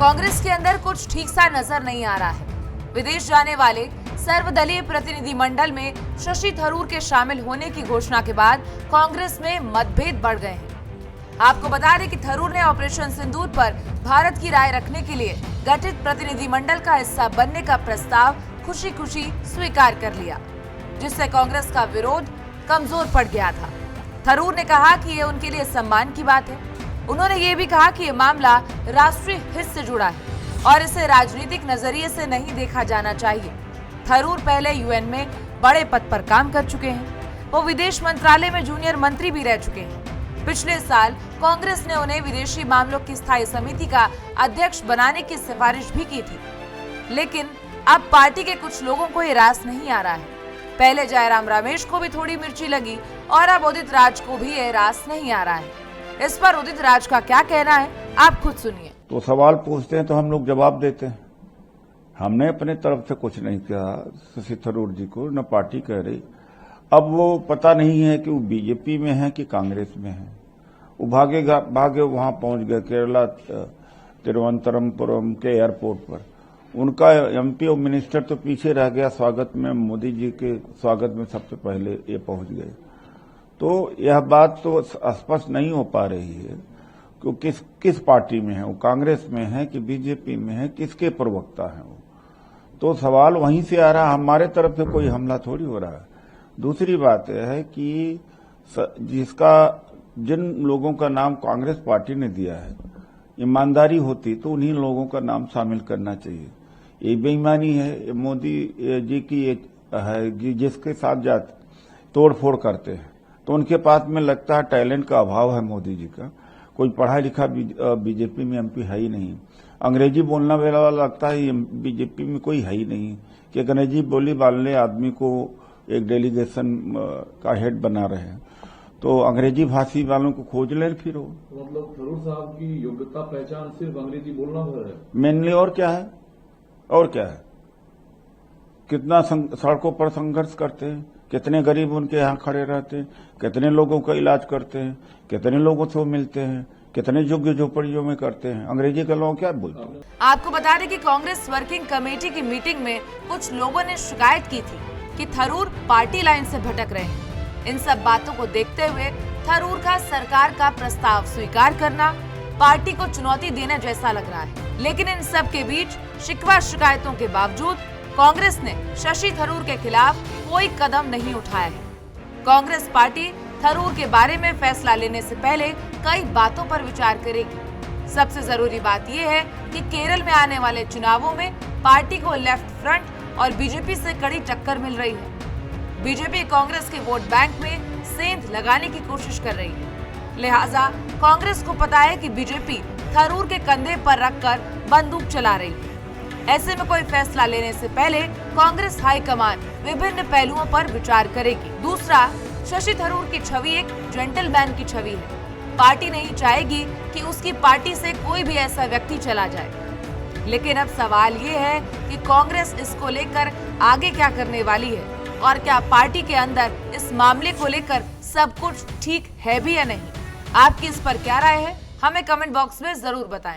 कांग्रेस के अंदर कुछ ठीक सा नजर नहीं आ रहा है। विदेश जाने वाले सर्वदलीय प्रतिनिधिमंडल में शशि थरूर के शामिल होने की घोषणा के बाद कांग्रेस में मतभेद बढ़ गए हैं। आपको बता दें कि थरूर ने ऑपरेशन सिंदूर पर भारत की राय रखने के लिए गठित प्रतिनिधिमंडल का हिस्सा बनने का प्रस्ताव खुशी खुशी स्वीकार कर लिया, जिससे कांग्रेस का विरोध कमजोर पड़ गया था। थरूर ने कहा कि ये उनके लिए सम्मान की बात है। उन्होंने ये भी कहा कि ये मामला राष्ट्रीय हित से जुड़ा है और इसे राजनीतिक नजरिए से नहीं देखा जाना चाहिए। थरूर पहले यूएन में बड़े पद पर काम कर चुके हैं। वो विदेश मंत्रालय में जूनियर मंत्री भी रह चुके हैं। पिछले साल कांग्रेस ने उन्हें विदेशी मामलों की स्थायी समिति का अध्यक्ष बनाने की सिफारिश भी की थी, लेकिन अब पार्टी के कुछ लोगों को ये रास नहीं आ रहा है। पहले जयराम रमेश को भी थोड़ी मिर्ची लगी और अब उदित राज को भी ये रास नहीं आ रहा है। इस पर उदित राज का क्या कहना है, आप खुद सुनिए। तो सवाल पूछते हैं तो हम लोग जवाब देते हैं। हमने अपने तरफ से कुछ नहीं कहा शशि थरूर जी को, न पार्टी कह रही। अब वो पता नहीं है कि वो बीजेपी में है कि कांग्रेस में है। वो भागे वहां पहुंच गए केरला तिरुवनंतपुरम के एयरपोर्ट पर। उनका एमपी और मिनिस्टर तो पीछे रह गया स्वागत में, मोदी जी के स्वागत में सबसे पहले ये पहुंच गए। तो यह बात तो स्पष्ट नहीं हो पा रही है कि किस पार्टी में है वो, कांग्रेस में है कि बीजेपी में है, किसके प्रवक्ता है वो। तो सवाल वहीं से आ रहा है, हमारे तरफ से कोई हमला थोड़ी हो रहा है। दूसरी बात यह है कि जिन लोगों का नाम कांग्रेस पार्टी ने दिया है, ईमानदारी होती तो उन्हीं लोगों का नाम शामिल करना चाहिए। ये बेईमानी है मोदी जी की है, जिसके साथ जाते तोड़फोड़ करते हैं तो उनके पास में लगता है टैलेंट का अभाव है। मोदी जी का कोई पढ़ा लिखा बीजेपी में एमपी है ही नहीं। अंग्रेजी बोलना वाला लगता है बीजेपी में कोई है ही नहीं कि अंग्रेजी बोली वाले आदमी को एक डेलीगेशन का हेड बना रहे हैं। तो अंग्रेजी भाषी वालों को खोज लें फिर हो। मतलब थरूर साहब की योग्यता पहचान सिर्फ अंग्रेजी बोलना भर है मेनली, और क्या है? और क्या है? कितना सड़कों पर संघर्ष करते हैं, कितने गरीब उनके यहाँ खड़े रहते हैं, कितने लोगों का इलाज करते हैं, कितने लोगों से मिलते हैं, कितने झुग्गी झोपड़ियों में करते हैं। अंग्रेजी का लोग क्या बोलते हैं? आपको बता दें कि कांग्रेस वर्किंग कमेटी की मीटिंग में कुछ लोगों ने शिकायत की थी कि थरूर पार्टी लाइन से भटक रहे हैं। इन सब बातों को देखते हुए थरूर का सरकार का प्रस्ताव स्वीकार करना पार्टी को चुनौती देने जैसा लग रहा है। लेकिन इन सब के बीच शिकवा शिकायतों के बावजूद कांग्रेस ने शशि थरूर के खिलाफ कोई कदम नहीं उठाया है। कांग्रेस पार्टी थरूर के बारे में फैसला लेने से पहले कई बातों पर विचार करेगी। सबसे जरूरी बात यह है कि केरल में आने वाले चुनावों में पार्टी को लेफ्ट फ्रंट और बीजेपी से कड़ी टक्कर मिल रही है। बीजेपी कांग्रेस के वोट बैंक में सेंध लगाने की कोशिश कर रही है, लिहाजा कांग्रेस को पता है कि बीजेपी थरूर के कंधे पर रखकर बंदूक चला रही है। ऐसे में कोई फैसला लेने से पहले कांग्रेस हाईकमान विभिन्न पहलुओं पर विचार करेगी। दूसरा, शशि थरूर की छवि एक जेंटलमैन की छवि है। पार्टी नहीं चाहेगी कि उसकी पार्टी से कोई भी ऐसा व्यक्ति चला जाए। लेकिन अब सवाल ये है कि कांग्रेस इसको लेकर आगे क्या करने वाली है और क्या पार्टी के अंदर इस मामले को लेकर सब कुछ ठीक है भी या नहीं। आपकी इस पर क्या राय है, हमें कमेंट बॉक्स में जरूर बताएं।